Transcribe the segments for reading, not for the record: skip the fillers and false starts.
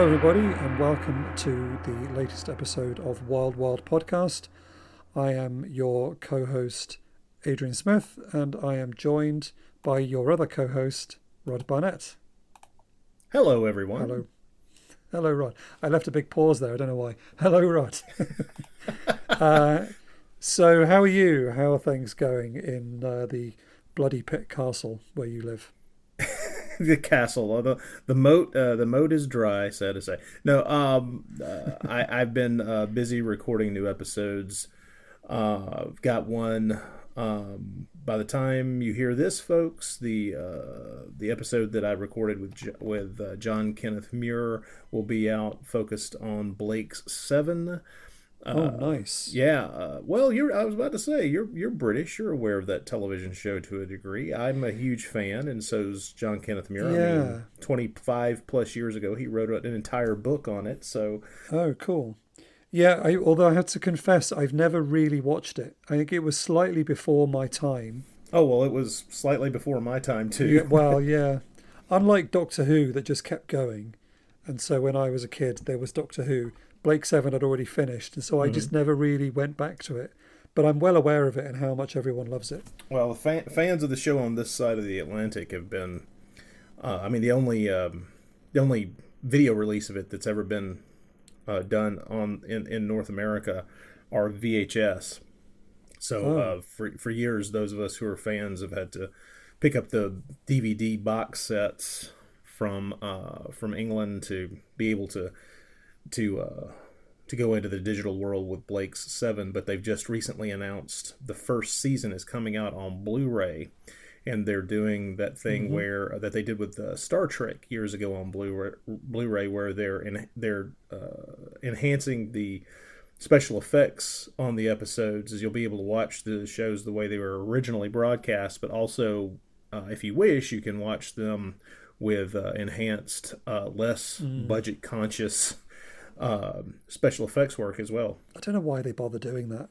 Hello, everybody, and welcome to the latest episode of Wild Wild Podcast. I am your co-host, Adrian Smith, and I am joined by your other co-host, Rod Barnett. Hello, everyone. Hello. Hello, Rod. I left a big pause there. I don't know why. Hello, Rod. So how are you? How are things going in the Bloody Pit Castle where you live? The castle, although the moat is dry, sad to say. No, I've been busy recording new episodes. Got one. By the time you hear this, folks, the episode that I recorded with John Kenneth Muir will be out, focused on Blake's Seven. Nice. Yeah. Well, I was about to say you're British. You're aware of that television show to a degree. I'm a huge fan, and so's John Kenneth Muir. Yeah. I mean, 25 plus years ago, he wrote an entire book on it. So. Oh, cool. Yeah. Although I have to confess, I've never really watched it. I think it was slightly before my time. Oh well, it was slightly before my time too. Yeah, well, yeah. Unlike Doctor Who, that just kept going, and so when I was a kid, there was Doctor Who. Blake Seven had already finished, and so I just never really went back to it. But I'm well aware of it and how much everyone loves it. Well, fans of the show on this side of the Atlantic have been, I mean, the only video release of it that's ever been done in North America are VHS. So for years, those of us who are fans have had to pick up the DVD box sets from England to be able to go into the digital world with Blake's Seven, but they've just recently announced the first season is coming out on Blu-ray, and they're doing that thing where that they did with Star Trek years ago on Blu-ray, where they're enhancing the special effects on the episodes, as you'll be able to watch the shows the way they were originally broadcast, but also, if you wish, you can watch them with enhanced, less budget conscious special effects work as well. I don't know why they bother doing that.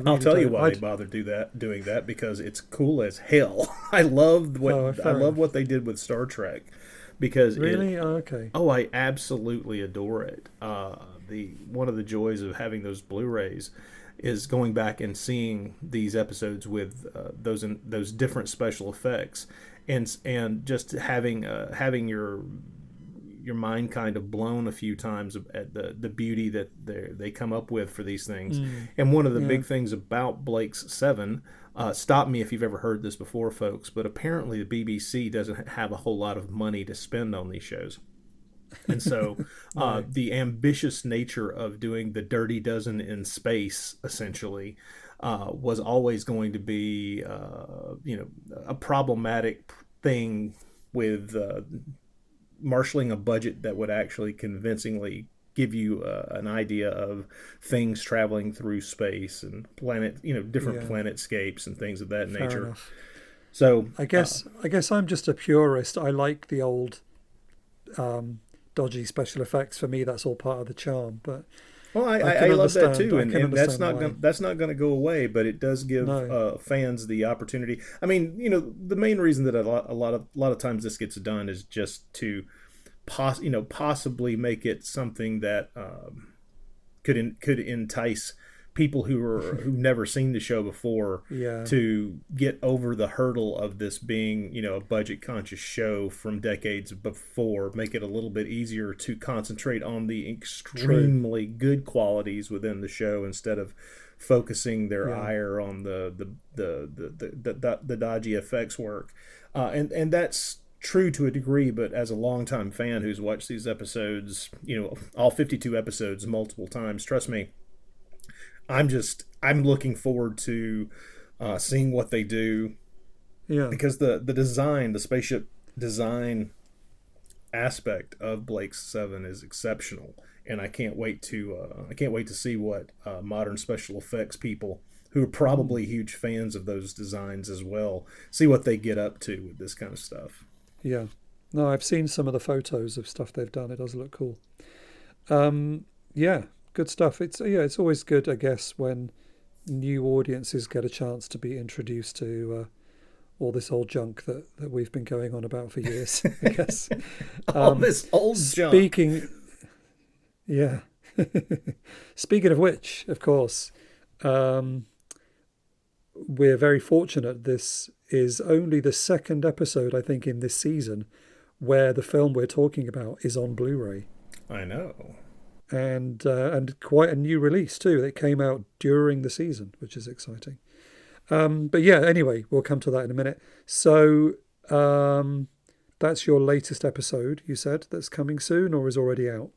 I'll tell you why they bother doing that, because it's cool as hell. I love what they did with Star Trek, because okay. Oh, I absolutely adore it. One of the joys of having those Blu-rays is going back and seeing these episodes with those different special effects, and just having your mind kind of blown a few times at the beauty that they come up with for these things. And one of the big things about Blake's Seven, stop me if you've ever heard this before, folks, but apparently the BBC doesn't have a whole lot of money to spend on these shows. And so the ambitious nature of doing the Dirty Dozen in space, essentially, was always going to be a problematic thing with marshaling a budget that would actually convincingly give you an idea of things traveling through space and different planetscapes and things of that Fair nature. enough. So I guess I'm just a purist. I like the old dodgy special effects. For me, that's all part of the charm. But well, I love that too, and that's not going to go away. But it does give fans the opportunity. I mean, the main reason that a lot of times this gets done is just to possibly make it something that could entice people who've never seen the show before to get over the hurdle of this being a budget conscious show from decades before. Make it a little bit easier to concentrate on the extremely good qualities within the show instead of focusing their ire on the dodgy effects work, and that's true to a degree. But as a longtime fan who's watched these episodes, all 52 episodes multiple times, trust me, I'm looking forward to seeing what they do. Yeah. Because the spaceship design aspect of Blake's Seven is exceptional, and I can't wait to see what modern special effects people, who are probably huge fans of those designs as well, see what they get up to with this kind of stuff. Yeah. No, I've seen some of the photos of stuff they've done. It does look cool. Yeah. Good stuff. It's always good, I guess, when new audiences get a chance to be introduced to all this old junk that we've been going on about for years, I guess. All this old junk. Yeah. Speaking of which, of course, um, we're very fortunate. This is only the second episode, I think, in this season where the film we're talking about is on Blu-ray. I know. And quite a new release too. It came out during the season, which is exciting. But yeah, anyway, we'll come to that in a minute. So that's your latest episode, you said, that's coming soon or is already out?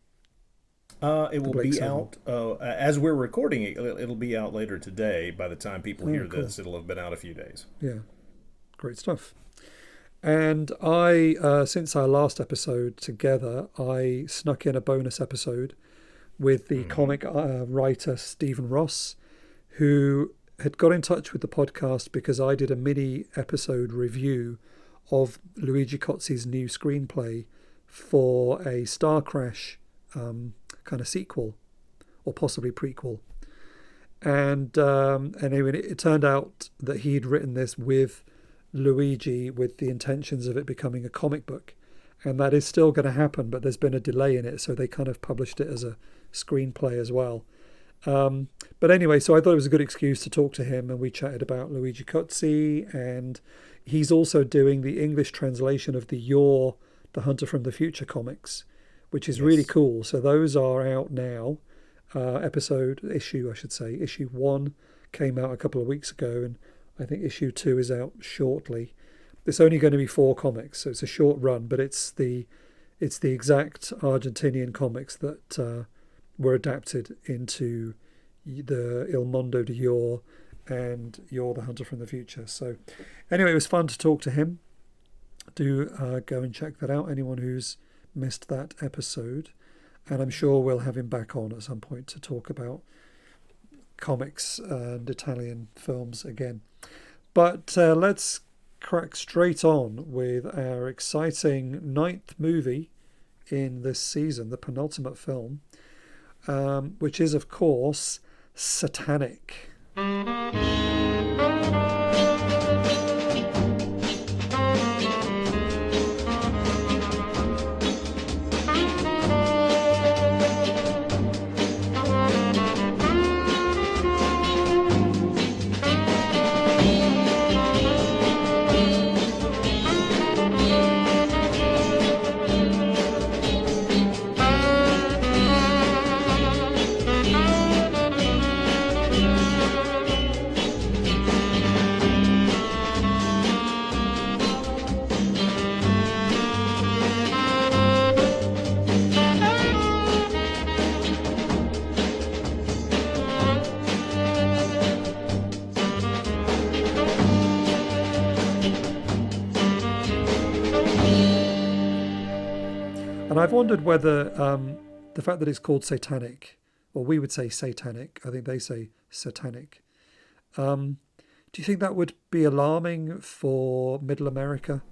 It will be out as we're recording it. It'll be out later today. By the time people hear this, it'll have been out a few days. Yeah, great stuff. And I, since our last episode together, I snuck in a bonus episode with the comic writer Stephen Ross, who had got in touch with the podcast because I did a mini episode review of Luigi Cozzi's new screenplay for a Star Crash kind of sequel or possibly prequel. And anyway, it turned out that he'd written this with Luigi with the intentions of it becoming a comic book, and that is still going to happen, but there's been a delay in it, so they kind of published it as a screenplay as well. But anyway, so I thought it was a good excuse to talk to him, and we chatted about Luigi Cozzi, and he's also doing the English translation of the Hunter from the Future comics, which is really cool. So those are out now. Issue 1 came out a couple of weeks ago, and I think issue 2 is out shortly. It's only going to be 4 comics, so it's a short run, but it's the exact Argentinian comics that were adapted into the Il Mondo di Yor and Yor the Hunter from the Future. So anyway, it was fun to talk to him. Do go and check that out, anyone who's missed that episode. And I'm sure we'll have him back on at some point to talk about comics and Italian films again. But let's crack straight on with our exciting 9th movie in this season, the penultimate film, which is, of course, Satanik. And I've wondered whether the fact that it's called Satanic, or we would say Satanic, I think they say Satanic. Do you think that would be alarming for Middle America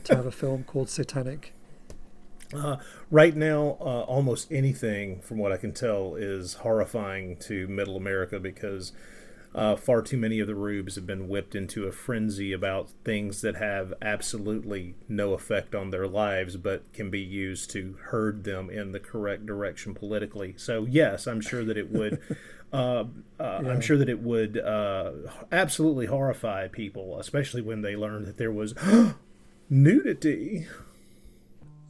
to have a film called Satanic? Right now, almost anything, from what I can tell, is horrifying to Middle America because far too many of the rubes have been whipped into a frenzy about things that have absolutely no effect on their lives, but can be used to herd them in the correct direction politically. So yes, I'm sure that it would. I'm sure that it would absolutely horrify people, especially when they learned that there was nudity.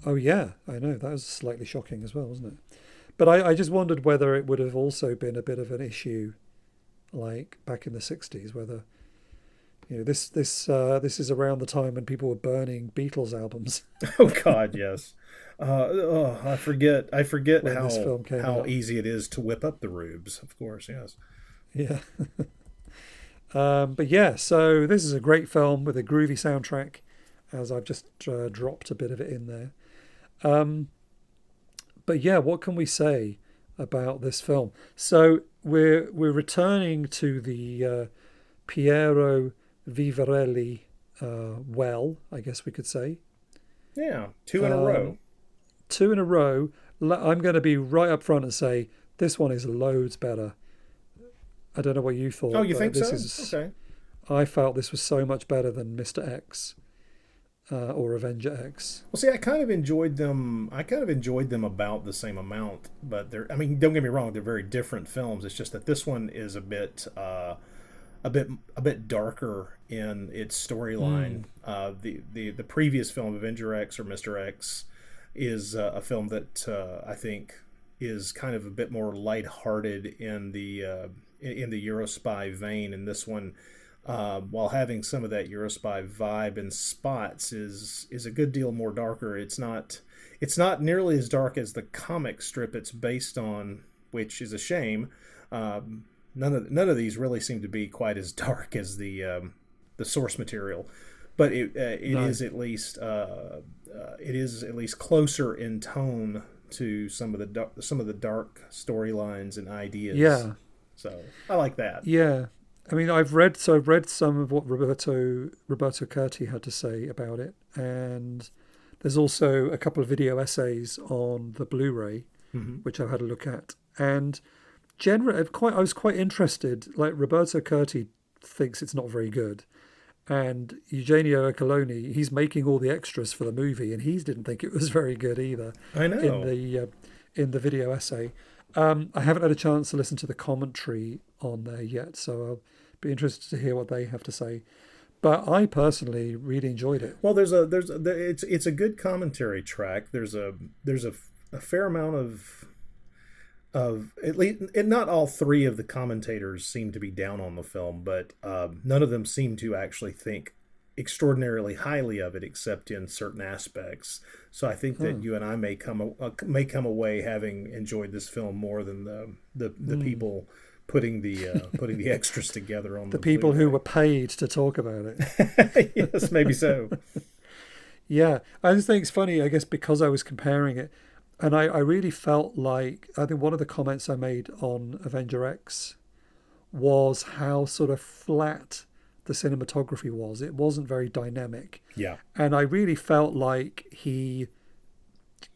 Oh yeah, I know, that was slightly shocking as well, wasn't it? But I just wondered whether it would have also been a bit of an issue, like back in the 60s, whether this is around the time when people were burning Beatles albums. Oh God, yes. I forget when how easy it is to whip up the rubes. Of course, yes. Yeah. But yeah, so this is a great film with a groovy soundtrack, as I've just dropped a bit of it in there. But yeah, what can we say about this film? So we're returning to the Piero Vivarelli well, I guess we could say. Yeah, 2 in a row. 2 in a row. I'm going to be right up front and say this one is loads better. I don't know what you thought. Oh, you think so? Okay. I felt this was so much better than Mr. X. or Avenger X. Well, see, I kind of enjoyed them. I kind of enjoyed them about the same amount, but they're. I mean, don't get me wrong; they're very different films. It's just that this one is a bit darker in its storyline. The previous film, Avenger X or Mr. X, is a film that I think is kind of a bit more lighthearted in the Eurospy vein, and this one, while having some of that Eurospy vibe in spots, is a good deal more darker. It's not nearly as dark as the comic strip it's based on, which is a shame. None of these really seem to be quite as dark as the source material, but it is at least closer in tone to some of the dark storylines and ideas. Yeah. So I like that. Yeah. I mean, I've read some of what Roberto Curti had to say about it, and there's also a couple of video essays on the Blu-ray, which I've had a look at. And generally, I was quite interested. Like, Roberto Curti thinks it's not very good, and Eugenio Ercoloni, he's making all the extras for the movie, and he didn't think it was very good either. I know. In the video essay. I haven't had a chance to listen to the commentary on there yet, so I'll be interested to hear what they have to say. But I personally really enjoyed it. Well, it's a good commentary track. There's a fair amount of at least, and not all three of the commentators seem to be down on the film, but none of them seem to actually think extraordinarily highly of it, except in certain aspects. So I think that you and I may come away having enjoyed this film more than the people putting the extras together on the people Blu-ray. Who were paid to talk about it. Yes, maybe so. Yeah, I just think it's funny, I guess, because I was comparing it, and I really felt like, I think one of the comments I made on Avenger X was how sort of flat the cinematography was. It wasn't very dynamic. Yeah. And I really felt like he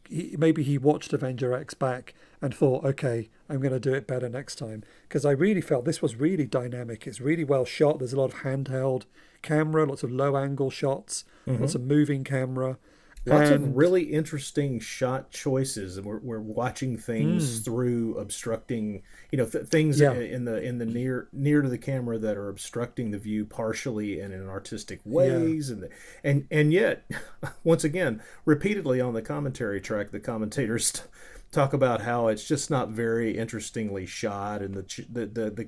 maybe he watched Avenger X back and thought, okay, I'm going to do it better next time. Because I really felt this was really dynamic. It's really well shot. There's a lot of handheld camera, lots of low angle shots, lots of moving camera. Lots of really interesting shot choices. We're watching things through obstructing, things in the near to the camera that are obstructing the view partially and in artistic ways, and yet, once again, repeatedly on the commentary track, the commentators talk about how it's just not very interestingly shot, and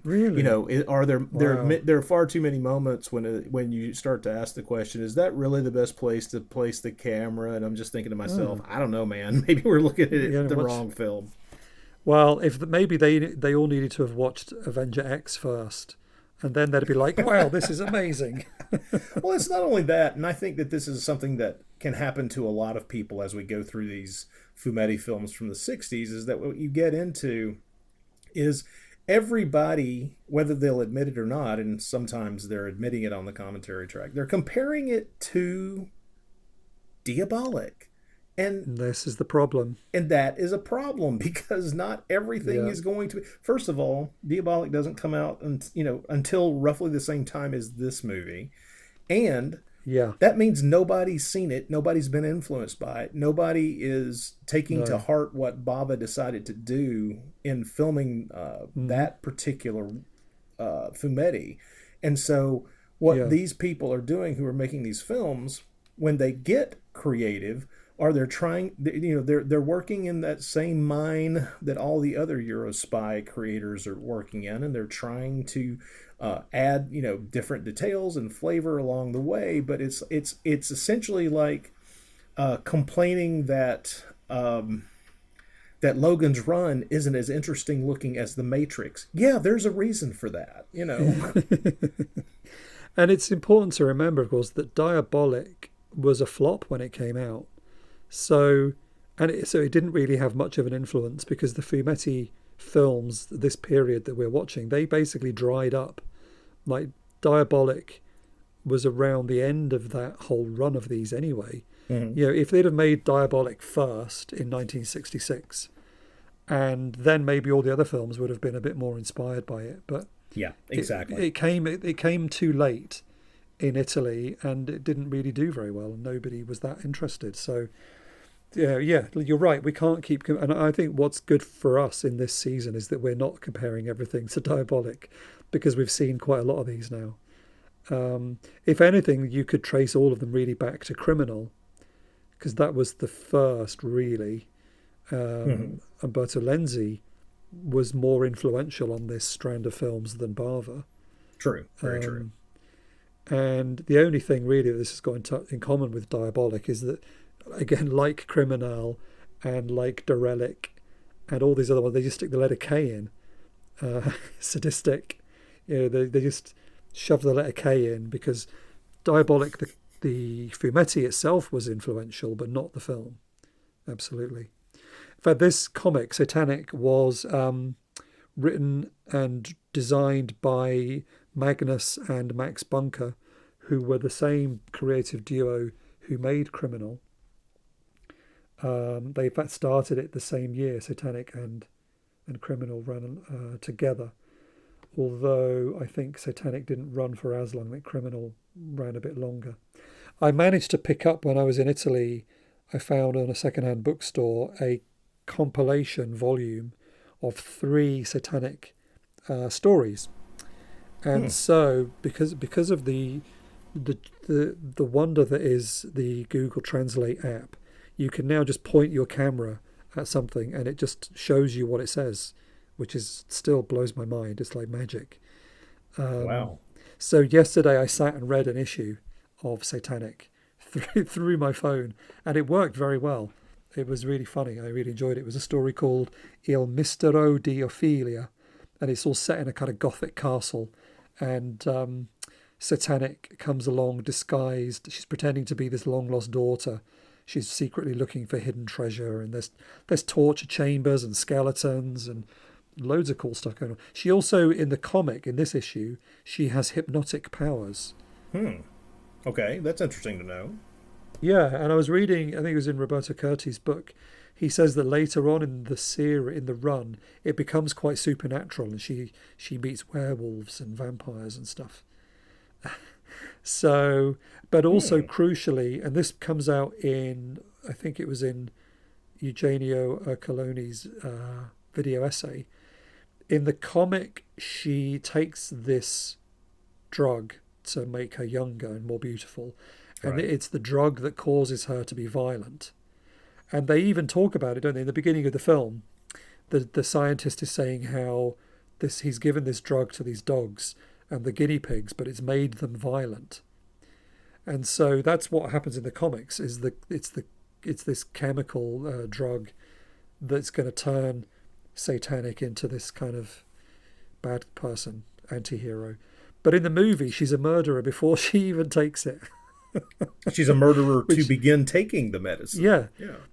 really? There are far too many moments when you start to ask the question, is that really the best place to place the camera? And I'm just thinking to myself, I don't know, man, maybe we're looking at the wrong film. Well, maybe they all needed to have watched Avenger X first, and then they'd be like, wow, this is amazing. Well, it's not only that, and I think that this is something that can happen to a lot of people as we go through these Fumetti films from the 60s, is that what you get into is everybody, whether they'll admit it or not, and sometimes they're admitting it on the commentary track, they're comparing it to Diabolic. And this is the problem. And that is a problem, because not everything is going to be... First of all, Diabolic doesn't come out until roughly the same time as this movie. And that means nobody's seen it. Nobody's been influenced by it. Nobody is taking to heart what Bava decided to do in filming that particular Fumetti. And so what these people are doing who are making these films, when they get creative, are they're working in that same mine that all the other Eurospy creators are working in, and they're trying to add different details and flavor along the way. But it's essentially like complaining that that Logan's Run isn't as interesting looking as The Matrix. Yeah, there's a reason for that, And it's important to remember, of course, that Diabolic was a flop when it came out. So it didn't really have much of an influence, because the Fumetti films, this period that we're watching, they basically dried up. Like, Diabolic was around the end of that whole run of these anyway. If they'd have made Diabolic first in 1966, and then maybe all the other films would have been a bit more inspired by it. But yeah, exactly. It came too late in Italy, and it didn't really do very well, and nobody was that interested. So yeah, you're right. We can't keep, and I think what's good for us in this season is that we're not comparing everything to Diabolic, because we've seen quite a lot of these now. If anything, you could trace all of them really back to Criminal, because that was the first really. Umberto Lenzi was more influential on this strand of films than Bava. True, very true. And the only thing really that this has got in common with Diabolic is that, again, like Criminal and like Derelic and all these other ones, they just stick the letter K in. Sadistic. They just shove the letter K in, because Diabolic, the fumetti itself was influential, but not the film. Absolutely. In fact, this comic, Satanik, was written and designed by Magnus and Max Bunker, who were the same creative duo who made Criminal. They in fact started it the same year. Satanik and Criminal ran together, although I think Satanik didn't run for as long. That Criminal ran a bit longer. I managed to pick up, when I was in Italy, I found on a secondhand bookstore a compilation volume of 3 Satanik stories, and so because of the wonder that is the Google Translate app, you can now just point your camera at something and it just shows you what it says, which is still blows my mind. It's like magic. Wow. So yesterday I sat and read an issue of Satanik through my phone, and it worked very well. It was really funny. I really enjoyed it. It was a story called Il Mistero di Ophelia, and it's all set in a kind of Gothic castle. And Satanik comes along disguised. She's pretending to be this long-lost daughter. She's secretly looking for hidden treasure, and there's torture chambers and skeletons and loads of cool stuff going on. She also, in the comic, in this issue, she has hypnotic powers. Okay, that's interesting to know. Yeah, and I was reading, I think it was in Roberto Curti's book, he says that later on in the run, it becomes quite supernatural, and she meets werewolves and vampires and stuff. So, but also crucially, and this comes out in, I think it was in Eugenio Ercoloni's video essay, in the comic, she takes this drug to make her younger and more beautiful. And it's the drug that causes her to be violent. And they even talk about it, don't they? In the beginning of the film, the scientist is saying how he's given this drug to these dogs and the guinea pigs, but it's made them violent. And so that's what happens in the comics, is it's this chemical drug that's going to turn Satanik into this kind of bad person, anti-hero. But in the movie, she's a murderer before she even takes it. She's a murderer to begin taking the medicine. Yeah.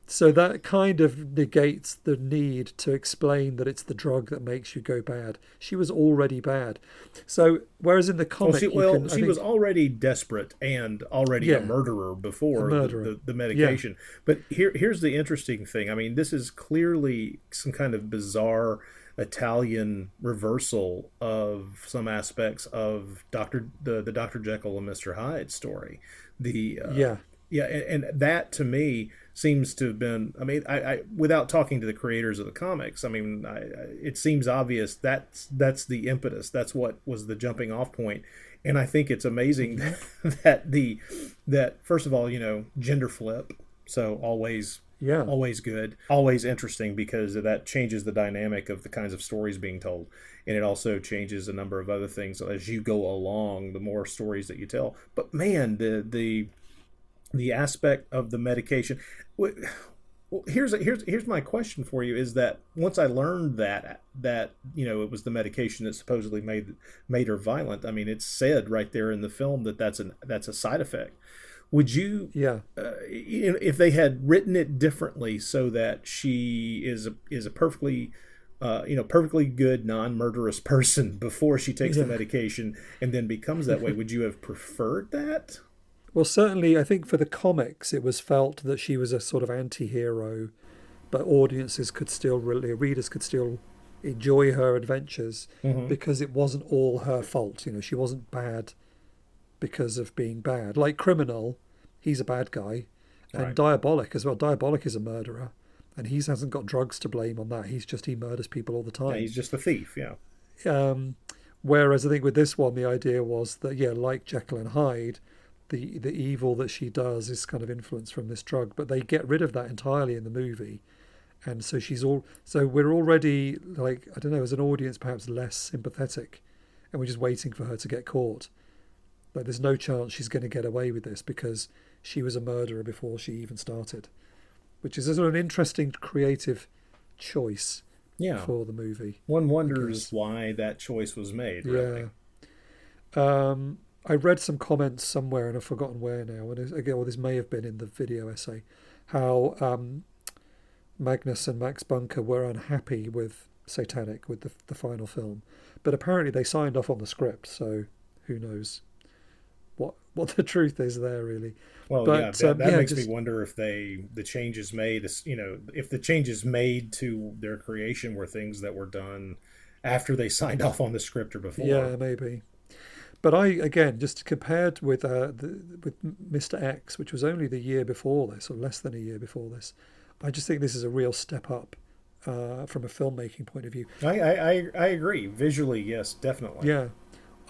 So that kind of negates the need to explain that it's the drug that makes you go bad. She was already bad. So whereas in the comic, she was already desperate and already a murderer before the medication. Yeah. But here's the interesting thing. I mean, this is clearly some kind of bizarre Italian reversal of some aspects of the Dr. Jekyll and Mr. Hyde story. And that to me seems to have been, I mean, I without talking to the creators of the comics, I mean, it seems obvious that's the impetus. That's what was the jumping off point. And I think it's amazing that first of all, gender flip. So always good, always interesting, because that changes the dynamic of the kinds of stories being told. And it also changes a number of other things as you go along, the more stories that you tell. But man, the aspect of the medication. Well, here's my question for you, is that once I learned that it was the medication that supposedly made her violent. I mean, it's said right there in the film that's a side effect. Would you, if they had written it differently so that she is a perfectly good non-murderous person before she takes the medication and then becomes that way, would you have preferred that? Well, certainly, I think for the comics, it was felt that she was a sort of anti-hero, but readers could still enjoy her adventures because it wasn't all her fault. She wasn't bad because of being bad. Like Criminal, he's a bad guy, and Right. Diabolic as well. Diabolic is a murderer, and he hasn't got drugs to blame on that. He murders people all the time. Yeah, he's just a thief. Yeah. Whereas I think with this one, the idea was that, yeah, like Jekyll and Hyde, the evil that she does is kind of influenced from this drug, but they get rid of that entirely in the movie. And so we're already, like, I don't know, as an audience, perhaps less sympathetic, and we're just waiting for her to get caught. Like, there's no chance she's going to get away with this because she was a murderer before she even started, which is a sort of an interesting creative choice for the movie. One wonders why that choice was made. Really. Yeah. I read some comments somewhere, and I've forgotten where now, and again, well, this may have been in the video essay, how Magnus and Max Bunker were unhappy with Satanik, with the final film. But apparently they signed off on the script, so who knows what the truth is there, really. Well, but, that makes me wonder if the changes made, if the changes made to their creation were things that were done after they signed off on the script or before. Yeah, maybe. But again, just compared with Mr. X, which was only the year before this, or less than a year before this, I just think this is a real step up from a filmmaking point of view. I agree. Visually, yes, definitely. Yeah.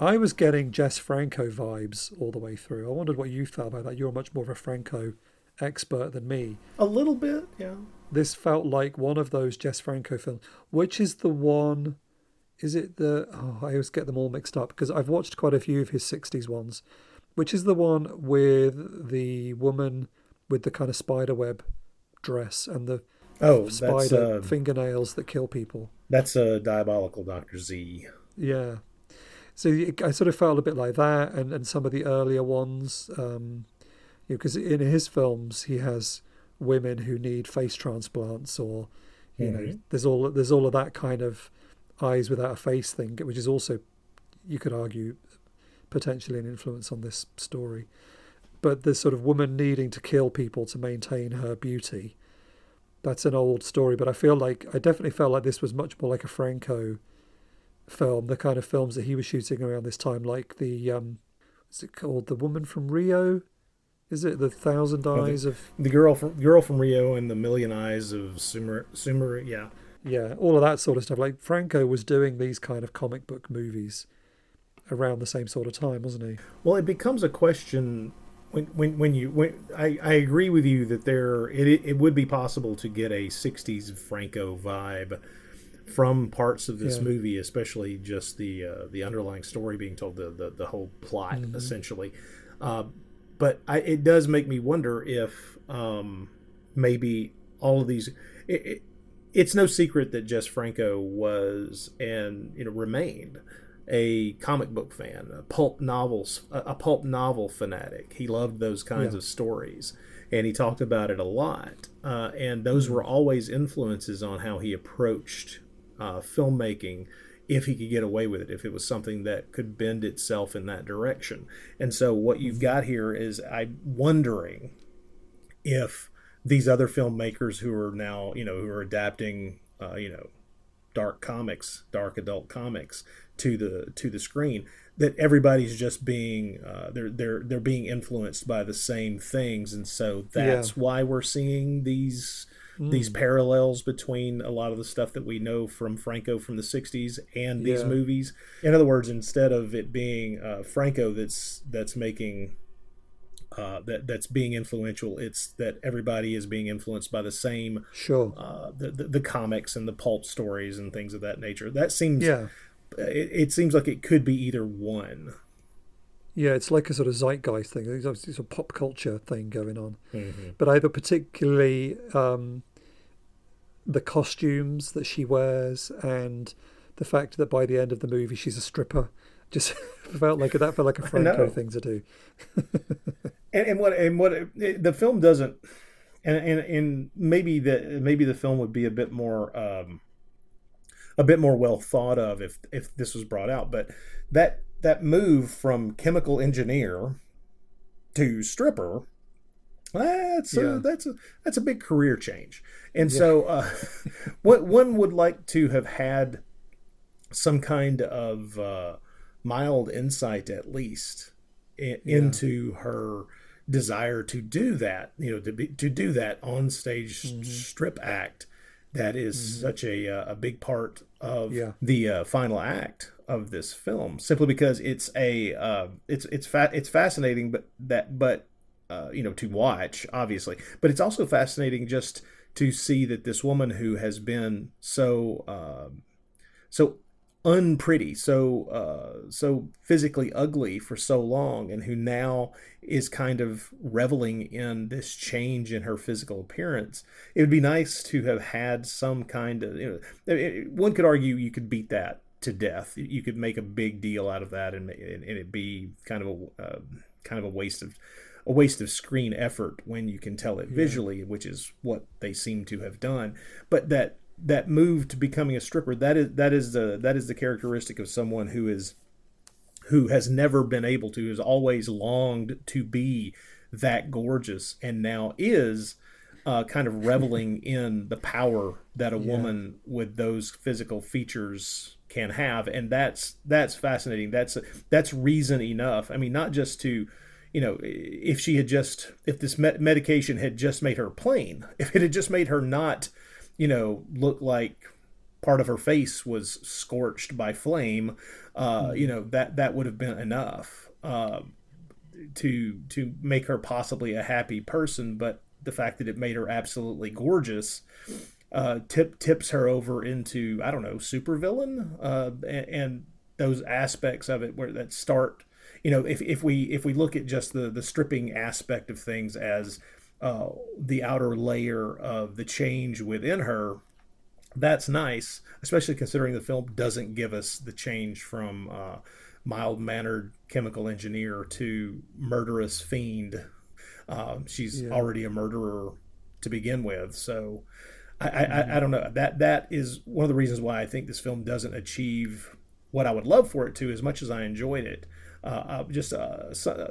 I was getting Jess Franco vibes all the way through. I wondered what you felt about that. You're much more of a Franco expert than me. A little bit, yeah. This felt like one of those Jess Franco films. Which is the one... Is it I always get them all mixed up because I've watched quite a few of his 60s ones. Which is the one with the woman with the kind of spiderweb dress and the spider fingernails that kill people? That's a Diabolical Dr. Z. Yeah. So I sort of felt a bit like that, and some of the earlier ones, because in his films he has women who need face transplants, or you know, there's all of that kind of eyes without a face thing, which is also, you could argue, potentially an influence on this story. But the sort of woman needing to kill people to maintain her beauty, that's an old story. But I definitely felt like this was much more like a Franco film, the kind of films that he was shooting around this time, like the what's it called, The Woman from Rio? Is it The Thousand Eyes of the girl from Rio and The Million Eyes of Sumer? Yeah, all of that sort of stuff. Like Franco was doing these kind of comic book movies around the same sort of time, wasn't he? Well, it becomes a question when I agree with you that it would be possible to get a 60s Franco vibe from parts of this movie, especially just the underlying story being told, the whole plot, essentially. But it does make me wonder if maybe all of these... It's no secret that Jess Franco was and remained a comic book fan, a pulp novel fanatic. He loved those kinds of stories, and he talked about it a lot. And those were always influences on how he approached filmmaking, if he could get away with it, if it was something that could bend itself in that direction. And so what you've got here is, I'm wondering if these other filmmakers who are now, who are adapting, dark adult comics to the screen, that everybody's just being they're being influenced by the same things, and so that's why we're seeing these parallels between a lot of the stuff that we know from Franco from the 60s and these movies. In other words, instead of it being Franco that's making that's being influential, it's that everybody is being influenced by the same the comics and the pulp stories and things of that nature. That seems it seems like it could be either one. Yeah, it's like a sort of zeitgeist thing. It's a pop culture thing going on. But either particularly the costumes that she wears and the fact that by the end of the movie she's a stripper just felt like a Franco thing to do. and what the film doesn't, and maybe the film would be a bit more well thought of if this was brought out, but that move from chemical engineer to stripper, that's a big career change. And so what one would like to have had some kind of mild insight, at least, into her desire to do that, to do that on stage strip act that is such a big part of the final act of this film, simply because it's fascinating, but to watch, obviously, but it's also fascinating just to see that this woman who has been so unpretty, so physically ugly for so long, and who now is kind of reveling in this change in her physical appearance. It would be nice to have had some kind of, one could argue you could beat that to death. You could make a big deal out of that, and it be kind of a waste of screen effort when you can tell it visually, which is what they seem to have done. But that move to becoming a stripper, that is the characteristic of someone who has never been able to, has always longed to be that gorgeous, and now is kind of reveling in the power that a woman with those physical features can have. And that's fascinating. That's reason enough. I mean, not just to, if this medication had just made her plain, if it had just made her not, look like part of her face was scorched by flame, that would have been enough to make her possibly a happy person. But the fact that it made her absolutely gorgeous tips her over into, I don't know, supervillain, and those aspects of it where that start, if we look at just the stripping aspect of things as the outer layer of the change within her, that's nice, especially considering the film doesn't give us the change from mild-mannered chemical engineer to murderous fiend. She's already a murderer to begin with. So I don't know. That is one of the reasons why I think this film doesn't achieve what I would love for it to, as much as I enjoyed it.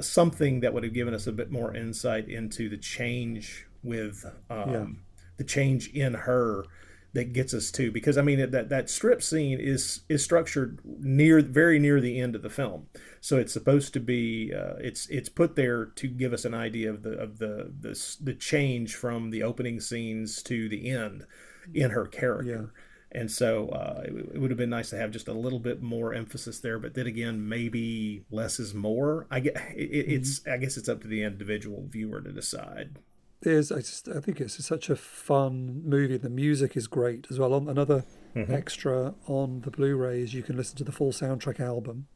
Something that would have given us a bit more insight into the change with the change in her that gets us to, because I mean that strip scene is structured very near the end of the film, so it's supposed to be it's put there to give us an idea of the change from the opening scenes to the end in her character. And so it would have been nice to have just a little bit more emphasis there. But then again, maybe less is more. I guess it's up to the individual viewer to decide. I think it's such a fun movie. The music is great as well. Another extra on the Blu-ray is you can listen to the full soundtrack album.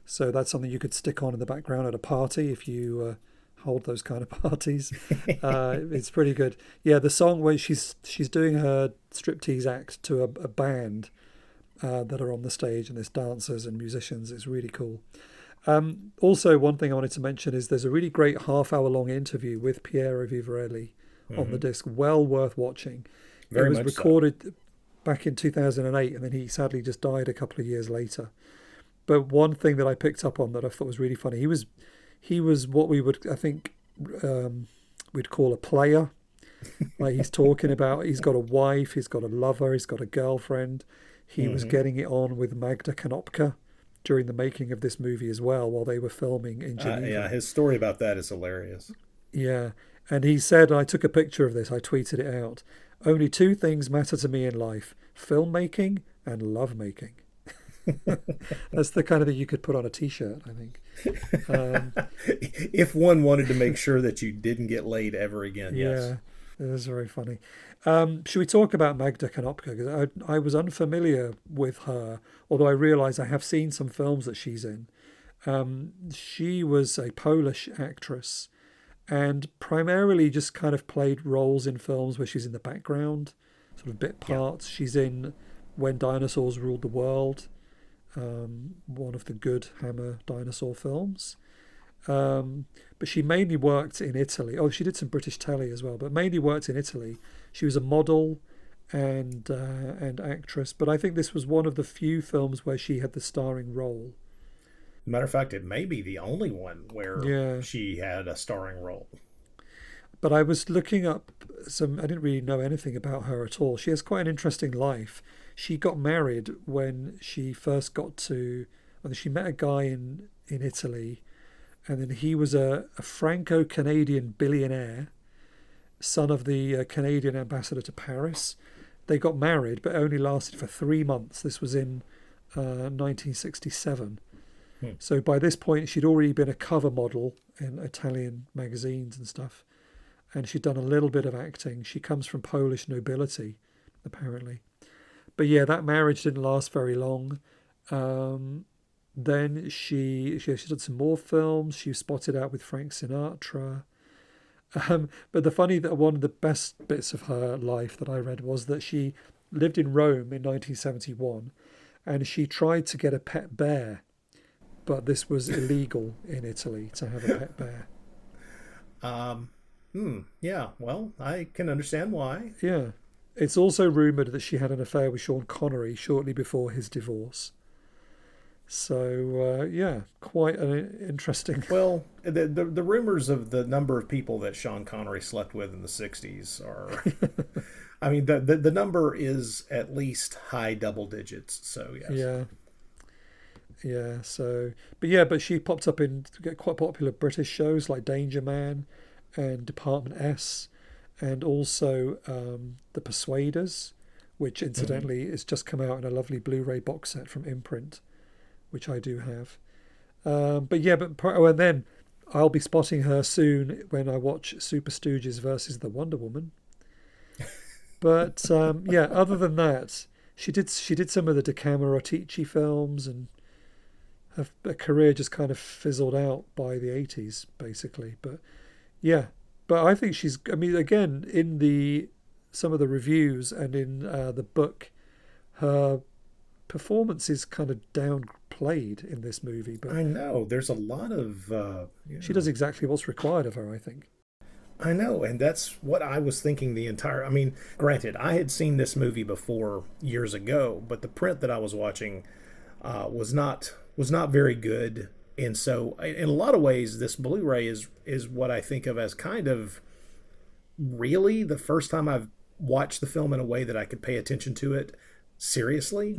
So that's something you could stick on in the background at a party if you hold those kind of parties. It's pretty good. Yeah, the song where she's doing her striptease act to a band that are on the stage, and there's dancers and musicians. It's really cool. Also, one thing I wanted to mention is there's a really great half-hour-long interview with Piero Vivarelli on the disc. Well worth watching. It was recorded back in 2008, and then he sadly just died a couple of years later. But one thing that I picked up on that I thought was really funny, he was what we would, I think, we'd call a player. Like, he's talking about, he's got a wife, he's got a lover, he's got a girlfriend. He was getting it on with Magda Konopka during the making of this movie as well, while they were filming in Geneva. His story about that is hilarious. Yeah, and he said, I took a picture of this, I tweeted it out. Only two things matter to me in life: filmmaking and lovemaking. That's the kind of thing you could put on a t-shirt, I think. If one wanted to make sure that you didn't get laid ever again. Yes. Yeah, it was very funny. Should we talk about Magda Konopka? Because I was unfamiliar with her, although I realise I have seen some films that she's in. She was a Polish actress and primarily just kind of played roles in films where she's in the background, sort of bit parts. Yeah. She's in When Dinosaurs Ruled the World, one of the good Hammer dinosaur films. But she mainly worked in Italy. Oh, she did some British telly as well, but mainly worked in Italy. She was a model and actress, but I think this was one of the few films where she had the starring role. Matter of fact, it may be the only one where she had a starring role. But I was looking up I didn't really know anything about her at all. She has quite an interesting life. She got married when she first got to, she met a guy in Italy, And then he was a Franco-Canadian billionaire, son of the Canadian ambassador to Paris. They got married, but only lasted for 3 months. This was in 1967. So by this point, she'd already been a cover model in Italian magazines and stuff. And she'd done a little bit of acting. She comes from Polish nobility, apparently. But yeah, that marriage didn't last very long. Then she did some more films. She was spotted out with Frank Sinatra. But one of the best bits of her life that I read was that she lived in Rome in 1971, and she tried to get a pet bear, but this was illegal in Italy to have a pet bear. Yeah, well, I can understand why. Yeah. It's also rumoured that she had an affair with Sean Connery shortly before his divorce. So, yeah, quite an interesting... Well, the rumors of the number of people that Sean Connery slept with in the 60s are... I mean, the number is at least high double digits, so yes. Yeah. Yeah, so... But she popped up in quite popular British shows like Danger Man and Department S, and also The Persuaders, which incidentally has just come out in a lovely Blu-ray box set from Imprint, which I do have. And then I'll be spotting her soon when I watch Super Stooges versus the Wonder Woman. But other than that, she did some of the Decameron-Otici films, and her career just kind of fizzled out by the 80s, basically. But yeah, but I think again, in some of the reviews and in the book, her performance is kind of downplayed in this movie. But I know there's a lot of she does exactly what's required of her, I think. I know, and that's what I was thinking I mean, granted, I had seen this movie before years ago, but the print that I was watching was not very good. And so in a lot of ways, this Blu-ray is what I think of as kind of really the first time I've watched the film in a way that I could pay attention to it seriously.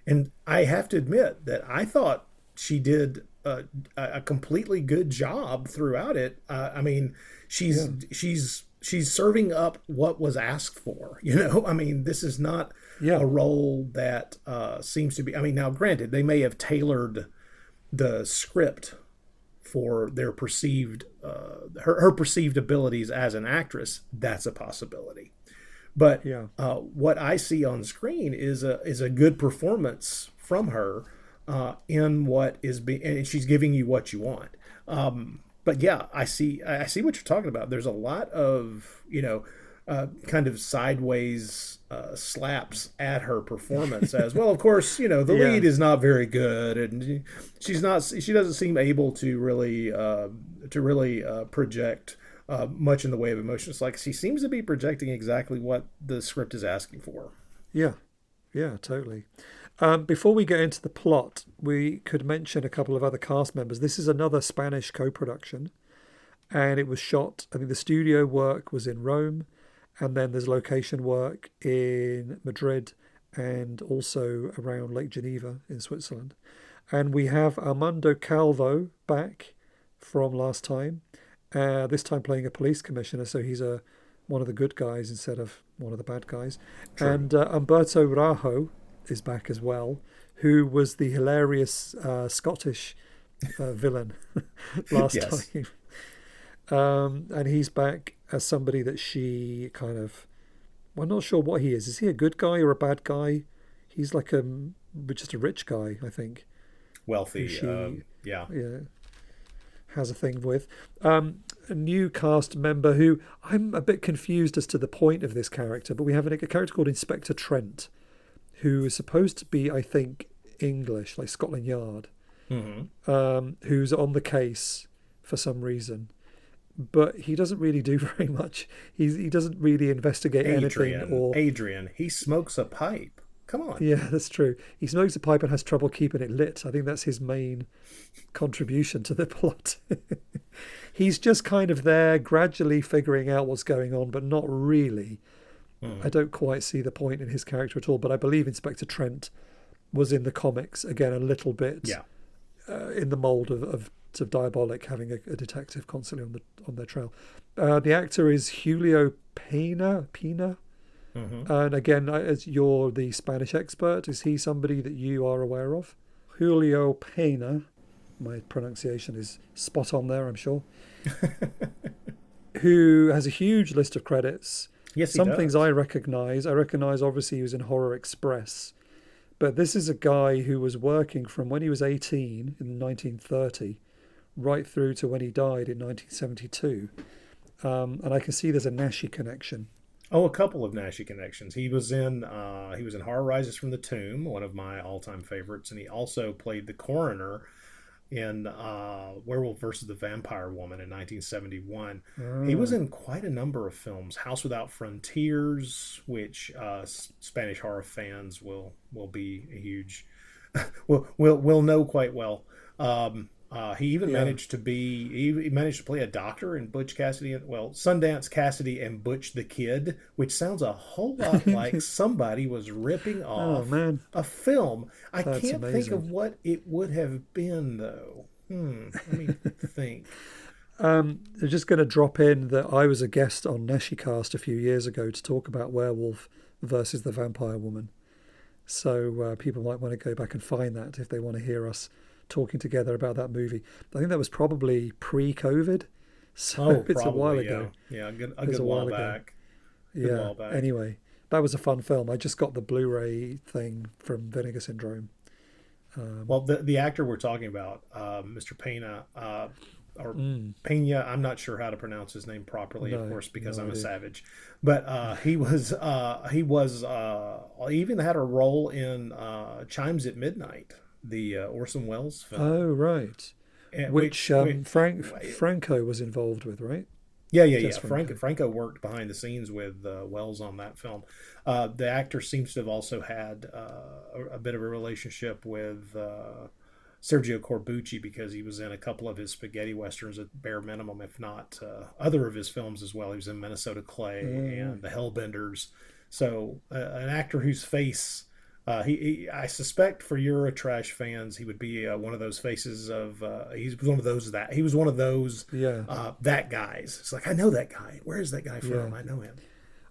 And I have to admit that I thought she did a completely good job throughout it. I mean, she's serving up what was asked for, I mean, this is not a role that seems to be, I mean, now granted, they may have tailored the script for their perceived her perceived abilities as an actress. That's a possibility. But what I see on screen is a good performance from her in what is being, and she's giving you what you want. But yeah, I see what you're talking about. There's a lot of kind of sideways slaps at her performance as well. Of course, the lead is not very good, and she doesn't seem able to really project much in the way of emotion. It's like she seems to be projecting exactly what the script is asking for. Yeah, totally. Before we get into the plot, we could mention a couple of other cast members. This is another Spanish co-production, and it was shot, I think the studio work was in Rome, and then there's location work in Madrid and also around Lake Geneva in Switzerland. And we have Armando Calvo back from last time, this time playing a police commissioner, so he's one of the good guys instead of one of the bad guys. True. And Umberto Rajo is back as well, who was the hilarious Scottish villain last time. And he's back as somebody that she kind of... Well, I'm not sure what he is. Is he a good guy or a bad guy? He's like just a rich guy, I think. Wealthy, yeah, has a thing with. A new cast member who... I'm a bit confused as to the point of this character, but we have a character called Inspector Trent, who is supposed to be, I think, English, like Scotland Yard, who's on the case for some reason. But he doesn't really do very much. He doesn't really investigate anything. Adrian, he smokes a pipe. Come on. Yeah, that's true. He smokes a pipe and has trouble keeping it lit. I think that's his main contribution to the plot. He's just kind of there, gradually figuring out what's going on, but not really. I don't quite see the point in his character at all. But I believe Inspector Trent was in the comics, again, a little bit in the mould of sort of diabolic, having a detective constantly on their trail. The actor is Julio Pena. Mm-hmm. And again, as you're the Spanish expert, is he somebody that you are aware of? Julio Pena. My pronunciation is spot on there, I'm sure. Who has a huge list of credits. Yes, Some things I recognise. I recognise, obviously, he was in Horror Express. But this is a guy who was working from when he was 18 in 1930 right through to when he died in 1972. And I can see there's a Nashi connection. Oh, a couple of Nashi connections. He was in Horror Rises from the Tomb, one of my all-time favorites, and he also played the coroner in Werewolf versus the Vampire Woman in 1971. He was in quite a number of films. House Without Frontiers, which Spanish horror fans will be a huge will know quite well. He even managed to play a doctor in Butch Cassidy, Sundance Cassidy and Butch the Kid, which sounds a whole lot like somebody was ripping off a film. That's can't amazing. Think of what it would have been, though. Let me think. I'm just going to drop in that I was a guest on Neshicast a few years ago to talk about Werewolf versus the Vampire Woman. So people might want to go back and find that if they want to hear us talking together about that movie. I think that was probably pre-COVID, so it's a while ago. Yeah, a good while back. While back. Anyway, that was a fun film. I just got the Blu-ray thing from Vinegar Syndrome. Well, the actor we're talking about, Mr. Pena, Pena, I'm not sure how to pronounce his name properly, of course, because I'm a savage. But he even had a role in Chimes at Midnight, the Orson Welles film. Oh, right. Which Franco was involved with, right? Yeah. Franco worked behind the scenes with Welles on that film. The actor seems to have also had a bit of a relationship with Sergio Corbucci, because he was in a couple of his spaghetti westerns at bare minimum, if not other of his films as well. He was in Minnesota Clay and The Hellbenders. So an actor whose face... I suspect for Eurotrash fans, he would be one of those faces of. He was one of those that guys. It's like, I know that guy. Where is that guy from? I know him.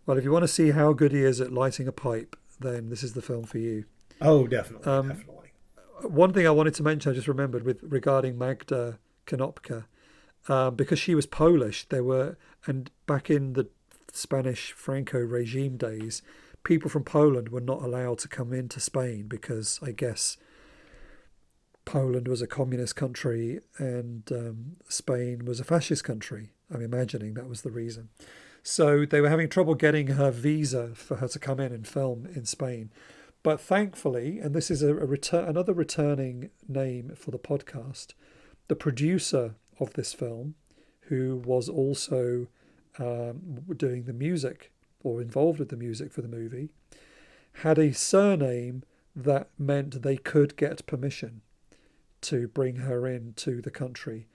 Well, if you want to see how good he is at lighting a pipe, then this is the film for you. Oh, definitely, definitely. One thing I wanted to mention, I just remembered regarding Magda Konopka, because she was Polish. And back in the Spanish Franco regime days, people from Poland were not allowed to come into Spain because I guess Poland was a communist country and Spain was a fascist country. I'm imagining that was the reason. So they were having trouble getting her visa for her to come in and film in Spain. But thankfully, and this is another returning name for the podcast, the producer of this film, who was also doing the music or involved with the music for the movie, had a surname that meant they could get permission to bring her into the country,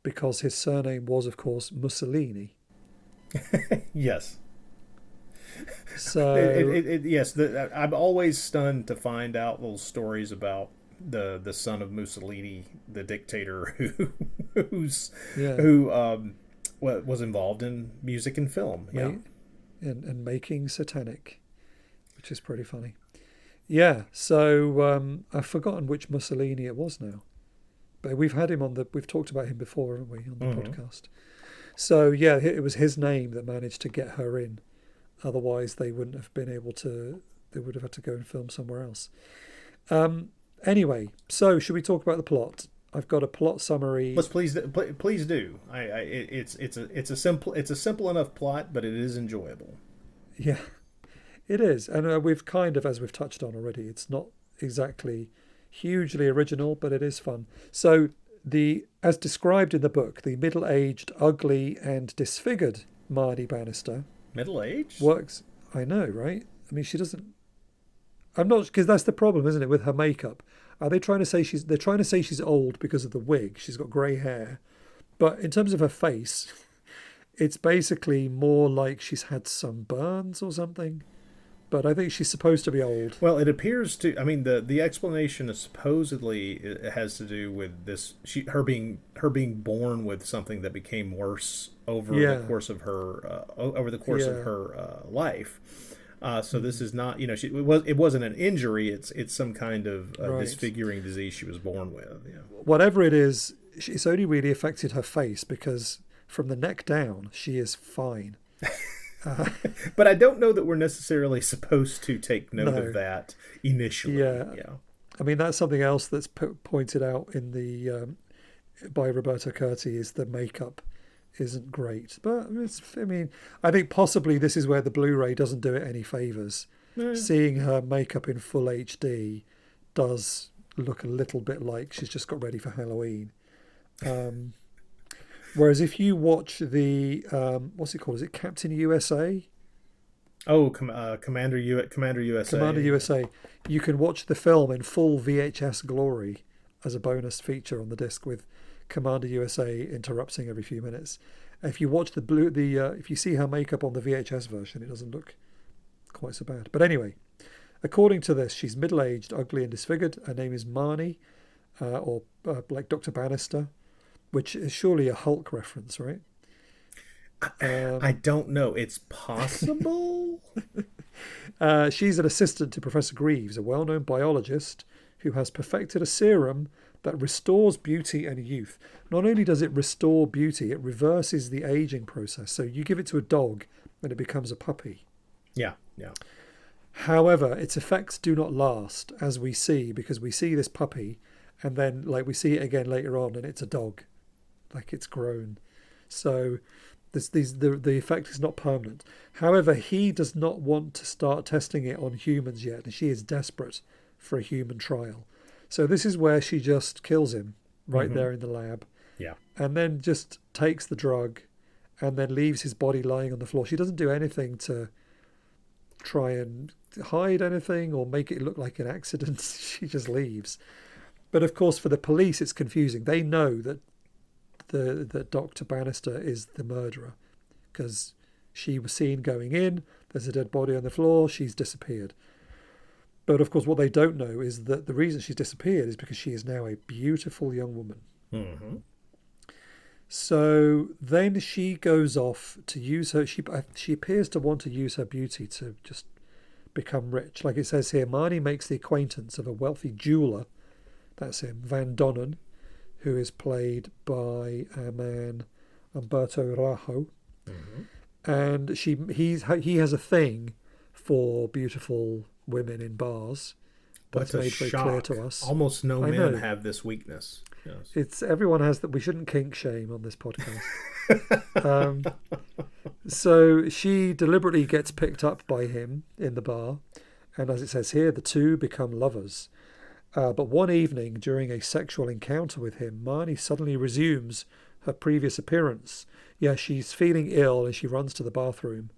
because his surname was, of course, Mussolini. Yes. So yes, I'm always stunned to find out little stories about the son of Mussolini, the dictator who was involved in music and film. Yeah. And making Satanik, which is pretty funny. Yeah, so I've forgotten which Mussolini it was now, but we've talked about him before, haven't we, on the podcast? So yeah, it was his name that managed to get her in. Otherwise, they wouldn't have been able to. They would have had to go and film somewhere else. Anyway, so should we talk about the plot? I've got a plot summary. Let's please do. It's a simple enough plot, but it is enjoyable. Yeah, it is, and we've kind of, as we've touched on already, it's not exactly hugely original, but it is fun. So as described in the book, the middle-aged, ugly, and disfigured Marnie Bannister. Middle-aged? Works. I know, right? I mean, she doesn't. I'm not, because that's the problem, isn't it, with her makeup? Are they trying to say they're trying to say she's old because of the wig? She's got grey hair, but in terms of her face, it's basically more like she's had some burns or something. but I think she's supposed to be old. Well, it appears to. I mean, the explanation is supposedly it has to do with her being born with something that became worse over the course of her life. So this is not, it wasn't an injury. It's some kind of disfiguring disease she was born with. Yeah. Whatever it is, it's only really affected her face, because from the neck down, she is fine. But I don't know that we're necessarily supposed to take note of that initially. Yeah. I mean, that's something else that's pointed out in the by Roberto Curti, is the makeup isn't great. But I think possibly this is where the Blu-ray doesn't do it any favors. Seeing her makeup in full HD does look a little bit like she's just got ready for Halloween. Whereas if you watch the what's it called? Is it Captain USA? Oh, Commander USA. Commander USA. You can watch the film in full VHS glory as a bonus feature on the disc, with Commander USA interrupting every few minutes. If you watch if you see her makeup on the VHS version, it doesn't look quite so bad. But anyway, according to this, she's middle-aged, ugly, and disfigured. Her name is Marnie, or like Dr. Bannister, which is surely a Hulk reference, right? I don't know. It's possible. She's an assistant to Professor Greaves, a well-known biologist who has perfected a serum that restores beauty and youth. Not only does it restore beauty, it reverses the aging process. So you give it to a dog and it becomes a puppy. Yeah. However, its effects do not last, as we see, because we see this puppy and then we see it again later on and it's a dog. It's grown. So the effect is not permanent. However, he does not want to start testing it on humans yet, and she is desperate for a human trial. So this is where she just kills him right there in the lab. Yeah. And then just takes the drug and then leaves his body lying on the floor. She doesn't do anything to try and hide anything or make it look like an accident. She just leaves. But of course, for the police, it's confusing. They know that that Dr. Bannister is the murderer, because she was seen going in, there's a dead body on the floor, she's disappeared. But of course what they don't know is that the reason she's disappeared is because she is now a beautiful young woman. Mm-hmm. So then she goes off to use her, she appears to want to use her beauty to just become rich. Like it says here, Marnie makes the acquaintance of a wealthy jeweler, that's him, Van Donnen, who is played by a man, Umberto Rajo. Mm-hmm. And he has a thing for beautiful women in bars. That's made very clear to us. Almost no men have this weakness. Yes. Everyone has that. We shouldn't kink shame on this podcast. So she deliberately gets picked up by him in the bar, and as it says here, the two become lovers. But one evening, during a sexual encounter with him, Marnie suddenly resumes her previous appearance. Yeah, she's feeling ill and she runs to the bathroom,